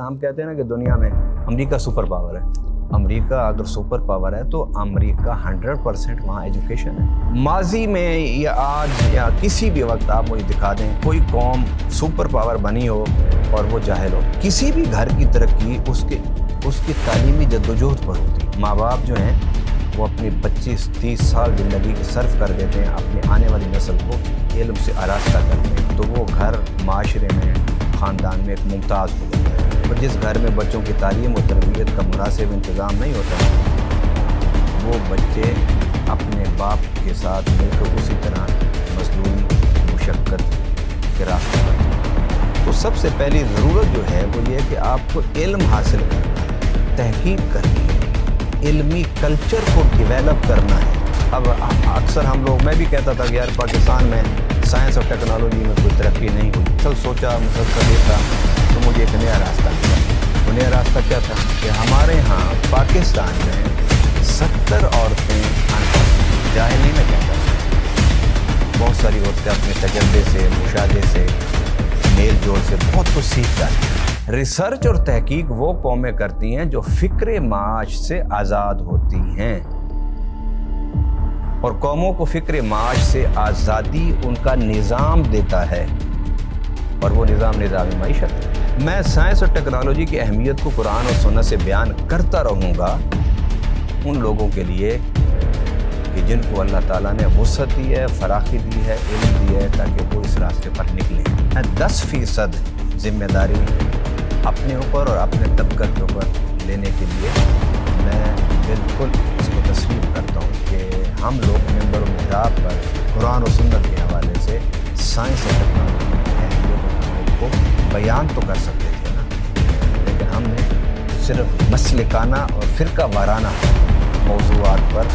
ہم کہتے ہیں نا کہ دنیا میں امریکہ سپر پاور ہے. امریکہ اگر سپر پاور ہے تو امریکہ 100% وہاں ایجوکیشن ہے. ماضی میں یا آج یا کسی بھی وقت آپ مجھے دکھا دیں کوئی قوم سپر پاور بنی ہو اور وہ جاہل ہو. کسی بھی گھر کی ترقی اس کی تعلیمی جدوجہد پر ہوتی ہے. ماں باپ جو ہیں وہ اپنی 25-30 سال زندگی کی صرف کر دیتے ہیں اپنے آنے والی نسل کو علم سے آراستہ کرتے ہیں، تو وہ گھر معاشرے میں خاندان میں ایک ممتاز ہو جاتا ہے. اور جس گھر میں بچوں کی تعلیم و تربیت کا مناسب انتظام نہیں ہوتا وہ بچے اپنے باپ کے ساتھ مل کر اسی طرح مظلومی مشقت کے راستے پر. تو سب سے پہلی ضرورت جو ہے وہ یہ ہے کہ آپ کو علم حاصل کرنا ہے، تحقیق کرنی ہے، علمی کلچر کو ڈیولپ کرنا ہے. اب اکثر ہم لوگ، میں بھی کہتا تھا کہ یار پاکستان میں سائنس اور ٹیکنالوجی میں کوئی ترقی نہیں ہوئی. چل سوچا مسلسل دیکھا تو مجھے ایک نیا راستہ ملا. وہ نیا راستہ کیا تھا کہ ہمارے ہاں پاکستان میں 70 عورتیں انپڑھ، جاہل نہیں میں کہتا، بہت ساری عورتیں اپنے تجربے سے، مشاہدے سے، میل جول سے بہت کچھ سیکھ جاتی ہیں. ریسرچ اور تحقیق وہ قومیں کرتی ہیں جو فکر معاش سے آزاد ہوتی ہیں، اور قوموں کو فکر معاش سے آزادی ان کا نظام دیتا ہے، اور وہ نظام معیشت ہے. میں سائنس اور ٹیکنالوجی کی اہمیت کو قرآن اور سنت سے بیان کرتا رہوں گا ان لوگوں کے لیے کہ جن کو اللہ تعالیٰ نے وسعت دی ہے، فراخی دی ہے، علم دی ہے، تاکہ وہ اس راستے پر نکلیں. 10% ذمہ داری اپنے اوپر اور اپنے طبقہ کے اوپر لینے کے لیے میں بالکل اس کو تسلیم کرتا ہوں کہ ہم لوگ منبر و محراب پر قرآن و سنت کے حوالے سے سائنس اور ٹیکنالوجی کی اہمیت کو بیان تو کر سکتے تھے نا، لیکن ہم نے صرف مسلکانہ اور فرقہ وارانہ موضوعات پر